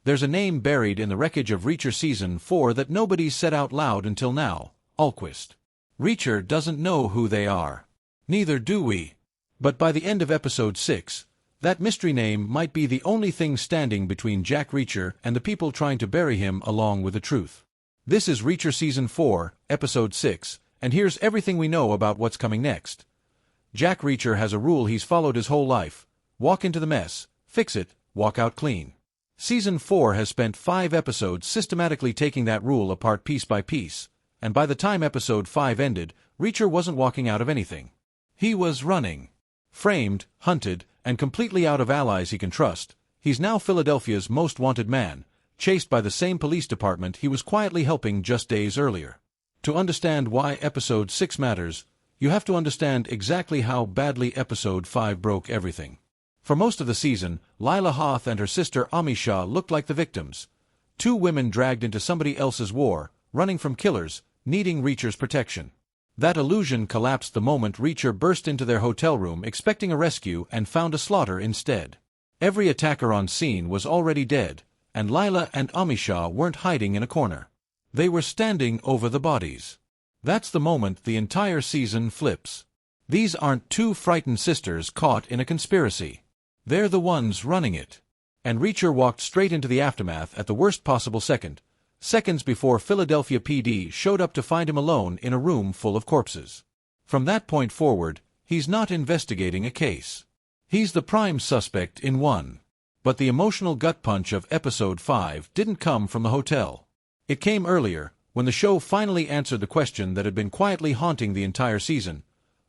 There's a name buried in the wreckage of Reacher Season 4 that nobody's said out loud until now: Alquist. Reacher doesn't know who they are. Neither do we. But by the end of Episode 6, that mystery name might be the only thing standing between Jack Reacher and the people trying to bury him along with the truth. This is Reacher Season 4, Episode 6, and here's everything we know about what's coming next. Jack Reacher has a rule he's followed his whole life: walk into the mess, fix it, walk out clean. Season 4 has spent 5 episodes systematically taking that rule apart piece by piece, and by the time Episode 5 ended, Reacher wasn't walking out of anything. He was running. Framed, hunted, and completely out of allies he can trust, he's now Philadelphia's most wanted man, chased by the same police department he was quietly helping just days earlier. To understand why Episode 6 matters, you have to understand exactly how badly Episode 5 broke everything. For most of the season, Lila Hoth and her sister Amisha looked like the victims. 2 women dragged into somebody else's war, running from killers, needing Reacher's protection. That illusion collapsed the moment Reacher burst into their hotel room expecting a rescue and found a slaughter instead. Every attacker on scene was already dead, and Lila and Amisha weren't hiding in a corner. They were standing over the bodies. That's the moment the entire season flips. These aren't 2 frightened sisters caught in a conspiracy. They're the ones running it. And Reacher walked straight into the aftermath at the worst possible second. Seconds before Philadelphia PD showed up to find him alone in a room full of corpses. From that point forward, he's not investigating a case. He's the prime suspect in one. But the emotional gut punch of Episode 5 didn't come from the hotel. It came earlier, when the show finally answered the question that had been quietly haunting the entire season: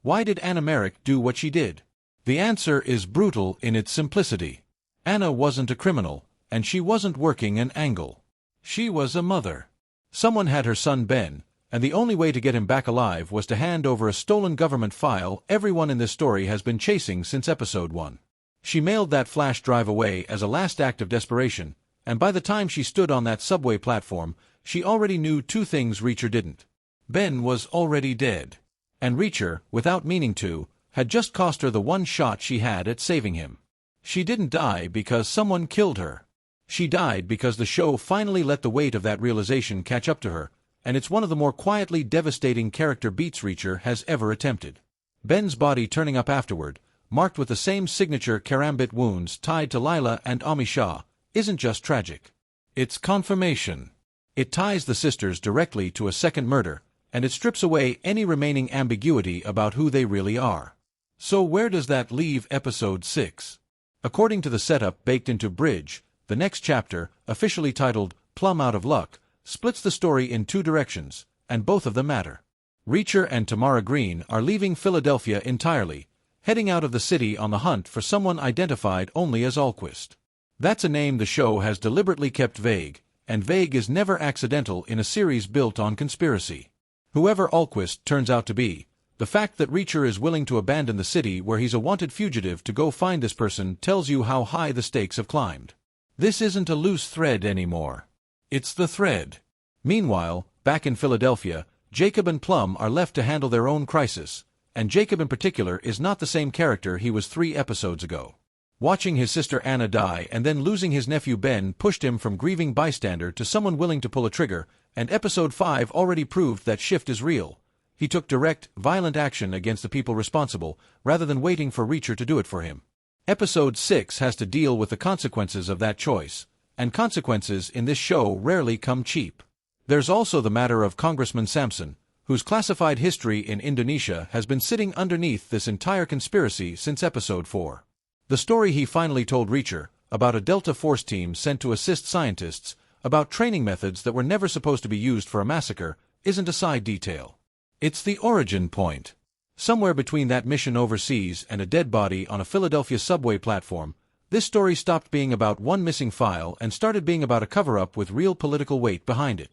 why did Anna Merrick do what she did? The answer is brutal in its simplicity. Anna wasn't a criminal, and she wasn't working an angle. She was a mother. Someone had her son Ben, and the only way to get him back alive was to hand over a stolen government file everyone in this story has been chasing since Episode 1. She mailed that flash drive away as a last act of desperation, and by the time she stood on that subway platform, she already knew 2 things Reacher didn't. Ben was already dead. And Reacher, without meaning to, had just cost her the one shot she had at saving him. She didn't die because someone killed her. She died because the show finally let the weight of that realization catch up to her, and it's one of the more quietly devastating character beats Reacher has ever attempted. Ben's body turning up afterward, marked with the same signature karambit wounds tied to Lila and Amisha, isn't just tragic. It's confirmation. It ties the sisters directly to a second murder, and it strips away any remaining ambiguity about who they really are. So where does that leave Episode 6? According to the setup baked into Bridge, the next chapter, officially titled Plum Out of Luck, splits the story in 2 directions, and both of them matter. Reacher and Tamara Green are leaving Philadelphia entirely, heading out of the city on the hunt for someone identified only as Alquist. That's a name the show has deliberately kept vague, and vague is never accidental in a series built on conspiracy. Whoever Alquist turns out to be, the fact that Reacher is willing to abandon the city where he's a wanted fugitive to go find this person tells you how high the stakes have climbed. This isn't a loose thread anymore. It's the thread. Meanwhile, back in Philadelphia, Jacob and Plum are left to handle their own crisis, and Jacob in particular is not the same character he was 3 episodes ago. Watching his sister Anna die and then losing his nephew Ben pushed him from grieving bystander to someone willing to pull a trigger, and Episode 5 already proved that shift is real. He took direct, violent action against the people responsible, rather than waiting for Reacher to do it for him. Episode 6 has to deal with the consequences of that choice, and consequences in this show rarely come cheap. There's also the matter of Congressman Sampson, whose classified history in Indonesia has been sitting underneath this entire conspiracy since Episode 4. The story he finally told Reacher, about a Delta Force team sent to assist scientists, about training methods that were never supposed to be used for a massacre, isn't a side detail. It's the origin point. Somewhere between that mission overseas and a dead body on a Philadelphia subway platform, this story stopped being about one missing file and started being about a cover-up with real political weight behind it.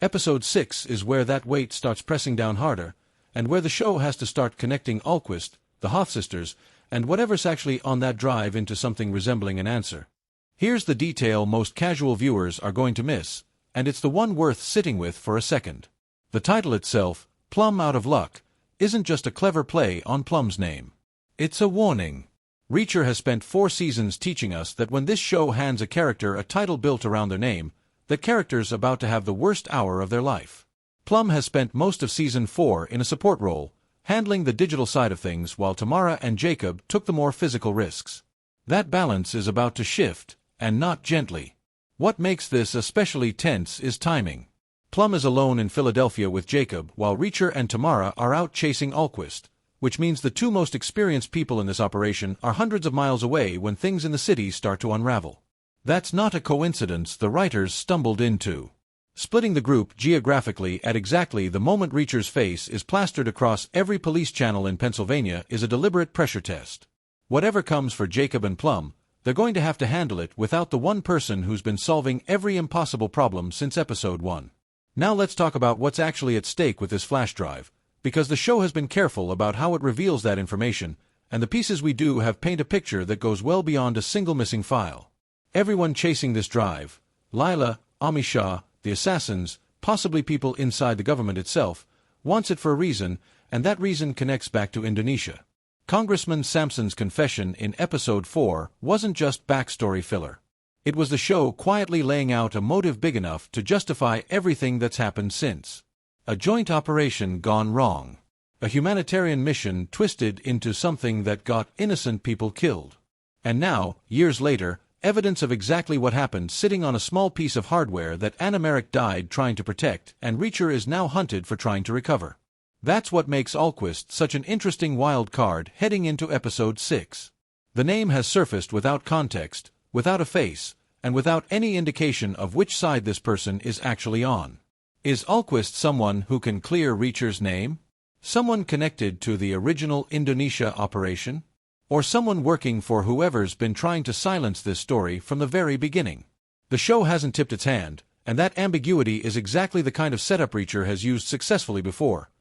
Episode 6 is where that weight starts pressing down harder, and where the show has to start connecting Alquist, the Hoth sisters, and whatever's actually on that drive into something resembling an answer. Here's the detail most casual viewers are going to miss, and it's the one worth sitting with for a second. The title itself, Plum Out of Luck, isn't just a clever play on Plum's name. It's a warning. Reacher has spent 4 seasons teaching us that when this show hands a character a title built around their name, that character's about to have the worst hour of their life. Plum has spent most of Season 4 in a support role, handling the digital side of things while Tamara and Jacob took the more physical risks. That balance is about to shift, and not gently. What makes this especially tense is timing. Plum is alone in Philadelphia with Jacob while Reacher and Tamara are out chasing Alquist, which means the 2 most experienced people in this operation are hundreds of miles away when things in the city start to unravel. That's not a coincidence the writers stumbled into. Splitting the group geographically at exactly the moment Reacher's face is plastered across every police channel in Pennsylvania is a deliberate pressure test. Whatever comes for Jacob and Plum, they're going to have to handle it without the one person who's been solving every impossible problem since episode 1. Now let's talk about what's actually at stake with this flash drive, because the show has been careful about how it reveals that information, and the pieces we do have paint a picture that goes well beyond a single missing file. Everyone chasing this drive, Lila, Amisha, the assassins, possibly people inside the government itself, wants it for a reason, and that reason connects back to Indonesia. Congressman Sampson's confession in episode 4 wasn't just backstory filler. It was the show quietly laying out a motive big enough to justify everything that's happened since. A joint operation gone wrong. A humanitarian mission twisted into something that got innocent people killed. And now, years later, evidence of exactly what happened sitting on a small piece of hardware that Anna Merrick died trying to protect, and Reacher is now hunted for trying to recover. That's what makes Alquist such an interesting wild card heading into episode 6. The name has surfaced without context, without a face, and without any indication of which side this person is actually on. Is Alquist someone who can clear Reacher's name? Someone connected to the original Indonesia operation? Or someone working for whoever's been trying to silence this story from the very beginning? The show hasn't tipped its hand, and that ambiguity is exactly the kind of setup Reacher has used successfully before.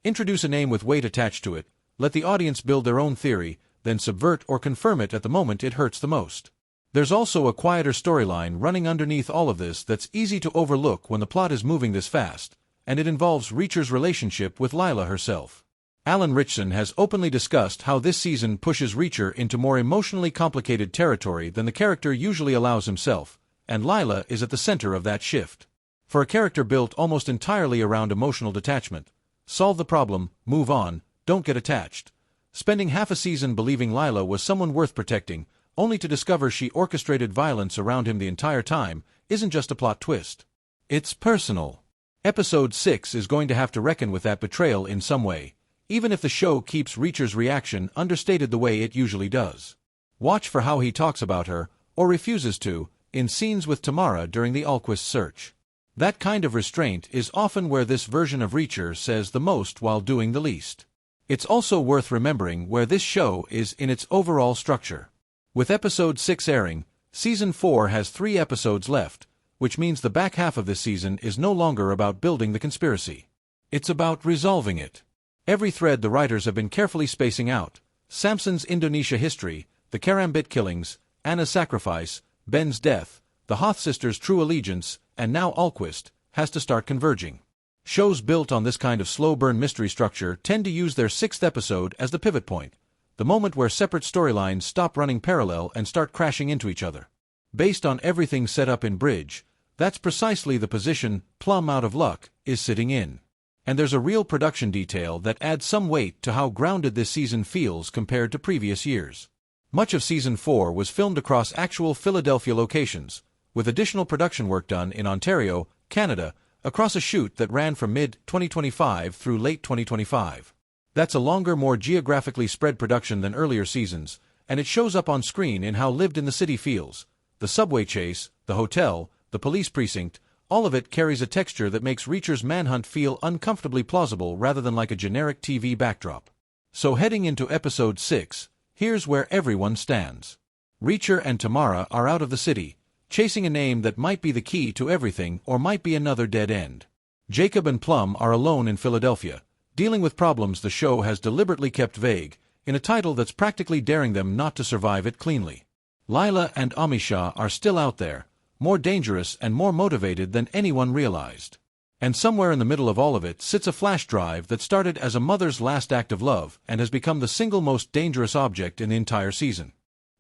Introduce a name with weight attached to it, let the audience build their own theory, then subvert or confirm it at the moment it hurts the most. There's also a quieter storyline running underneath all of this that's easy to overlook when the plot is moving this fast, and it involves Reacher's relationship with Lila herself. Alan Ritchson has openly discussed how this season pushes Reacher into more emotionally complicated territory than the character usually allows himself, and Lila is at the center of that shift. For a character built almost entirely around emotional detachment, solve the problem, move on, don't get attached. Spending half a season believing Lila was someone worth protecting, only to discover she orchestrated violence around him the entire time, isn't just a plot twist. It's personal. Episode 6 is going to have to reckon with that betrayal in some way, even if the show keeps Reacher's reaction understated the way it usually does. Watch for how he talks about her, or refuses to, in scenes with Tamara during the Alquist search. That kind of restraint is often where this version of Reacher says the most while doing the least. It's also worth remembering where this show is in its overall structure. With episode 6 airing, season 4 has 3 episodes left, which means the back half of this season is no longer about building the conspiracy. It's about resolving it. Every thread the writers have been carefully spacing out: Sampson's Indonesia history, the Karambit killings, Anna's sacrifice, Ben's death, the Hoth sisters' true allegiance, and now Alquist, has to start converging. Shows built on this kind of slow-burn mystery structure tend to use their 6th episode as the pivot point, the moment where separate storylines stop running parallel and start crashing into each other. Based on everything set up in Bridge, that's precisely the position Plum out of luck is sitting in. And there's a real production detail that adds some weight to how grounded this season feels compared to previous years. Much of Season 4 was filmed across actual Philadelphia locations, with additional production work done in Ontario, Canada, across a shoot that ran from mid-2025 through late 2025. That's a longer, more geographically spread production than earlier seasons, and it shows up on screen in how lived in the city feels. The subway chase, the hotel, the police precinct, all of it carries a texture that makes Reacher's manhunt feel uncomfortably plausible rather than like a generic TV backdrop. So heading into episode 6, here's where everyone stands. Reacher and Tamara are out of the city, chasing a name that might be the key to everything or might be another dead end. Jacob and Plum are alone in Philadelphia, dealing with problems the show has deliberately kept vague, in a title that's practically daring them not to survive it cleanly. Lila and Amisha are still out there, more dangerous and more motivated than anyone realized. And somewhere in the middle of all of it sits a flash drive that started as a mother's last act of love and has become the single most dangerous object in the entire season.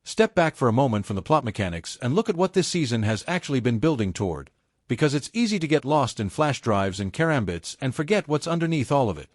Step back for a moment from the plot mechanics and look at what this season has actually been building toward, because it's easy to get lost in flash drives and karambits and forget what's underneath all of it.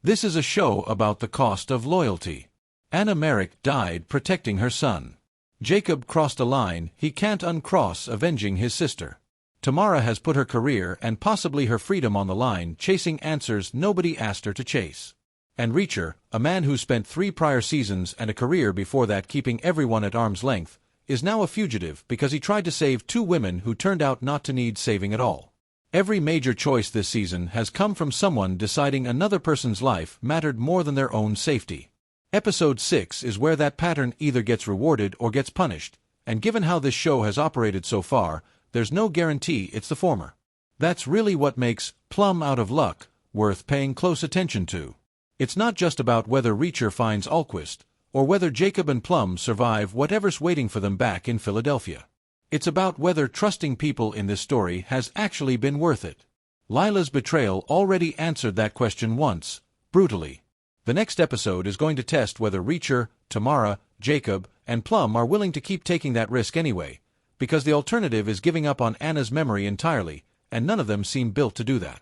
This is a show about the cost of loyalty. Anna Merrick died protecting her son. Jacob crossed a line he can't uncross, avenging his sister. Tamara has put her career and possibly her freedom on the line, chasing answers nobody asked her to chase. And Reacher, a man who spent 3 prior seasons and a career before that keeping everyone at arm's length, is now a fugitive because he tried to save 2 women who turned out not to need saving at all. Every major choice this season has come from someone deciding another person's life mattered more than their own safety. Episode 6 is where that pattern either gets rewarded or gets punished, and given how this show has operated so far, there's no guarantee it's the former. That's really what makes Plum Out of Luck worth paying close attention to. It's not just about whether Reacher finds Alquist, or whether Jacob and Plum survive whatever's waiting for them back in Philadelphia. It's about whether trusting people in this story has actually been worth it. Lila's betrayal already answered that question once, brutally. The next episode is going to test whether Reacher, Tamara, Jacob, and Plum are willing to keep taking that risk anyway, because the alternative is giving up on Anna's memory entirely, and none of them seem built to do that.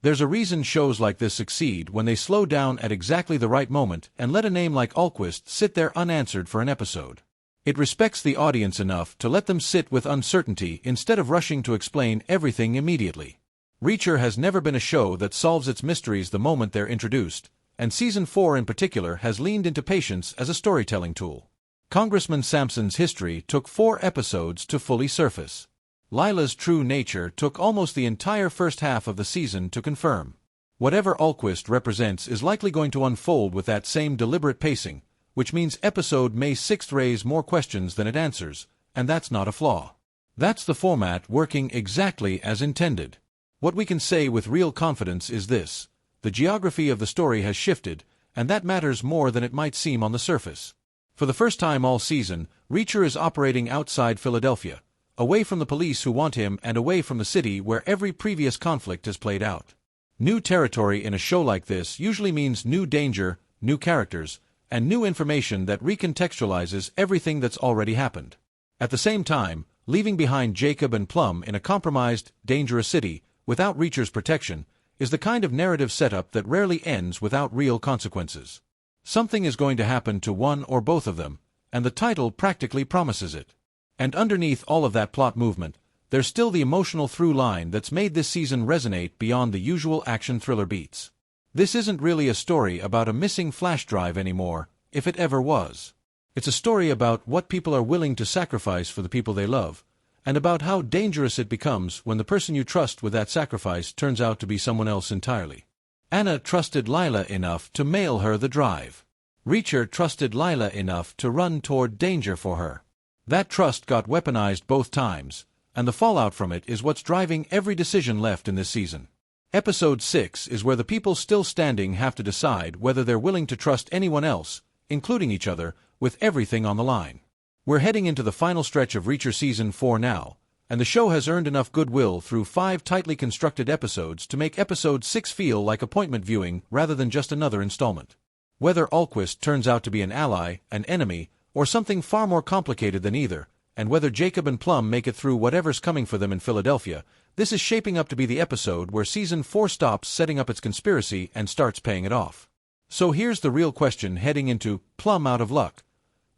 There's a reason shows like this succeed when they slow down at exactly the right moment and let a name like Alquist sit there unanswered for an episode. It respects the audience enough to let them sit with uncertainty instead of rushing to explain everything immediately. Reacher has never been a show that solves its mysteries the moment they're introduced, and Season 4 in particular has leaned into patience as a storytelling tool. Congressman Sampson's history took 4 episodes to fully surface. Lila's true nature took almost the entire first half of the season to confirm. Whatever Alquist represents is likely going to unfold with that same deliberate pacing, which means episode May 6 raise more questions than it answers, and that's not a flaw. That's the format working exactly as intended. What we can say with real confidence is this: the geography of the story has shifted, and that matters more than it might seem on the surface. For the first time all season, Reacher is operating outside Philadelphia, away from the police who want him and away from the city where every previous conflict has played out. New territory in a show like this usually means new danger, new characters, and new information that recontextualizes everything that's already happened. At the same time, leaving behind Jacob and Plum in a compromised, dangerous city without Reacher's protection is the kind of narrative setup that rarely ends without real consequences. Something is going to happen to one or both of them, and the title practically promises it. And underneath all of that plot movement, there's still the emotional through line that's made this season resonate beyond the usual action thriller beats. This isn't really a story about a missing flash drive anymore, if it ever was. It's a story about what people are willing to sacrifice for the people they love, and about how dangerous it becomes when the person you trust with that sacrifice turns out to be someone else entirely. Anna trusted Lila enough to mail her the drive. Reacher trusted Lila enough to run toward danger for her. That trust got weaponized both times, and the fallout from it is what's driving every decision left in this season. Episode 6 is where the people still standing have to decide whether they're willing to trust anyone else, including each other, with everything on the line. We're heading into the final stretch of Reacher Season 4 now, and the show has earned enough goodwill through 5 tightly constructed episodes to make Episode 6 feel like appointment viewing rather than just another installment. Whether Alquist turns out to be an ally, an enemy, or something far more complicated than either, and whether Jacob and Plum make it through whatever's coming for them in Philadelphia, this is shaping up to be the episode where Season 4 stops setting up its conspiracy and starts paying it off. So here's the real question heading into Plum Out of Luck.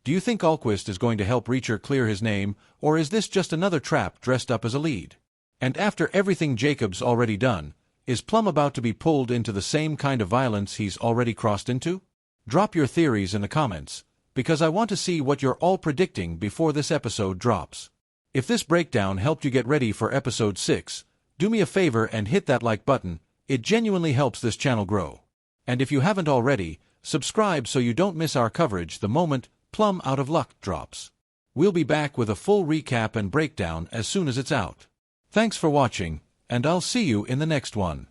Do you think Alquist is going to help Reacher clear his name, or is this just another trap dressed up as a lead? And after everything Jacob's already done, is Plum about to be pulled into the same kind of violence he's already crossed into? Drop your theories in the comments, because I want to see what you're all predicting before this episode drops. If this breakdown helped you get ready for Episode 6, do me a favor and hit that like button. It genuinely helps this channel grow. And if you haven't already, subscribe so you don't miss our coverage the moment Plum Out of Luck drops. We'll be back with a full recap and breakdown as soon as it's out. Thanks for watching, and I'll see you in the next one.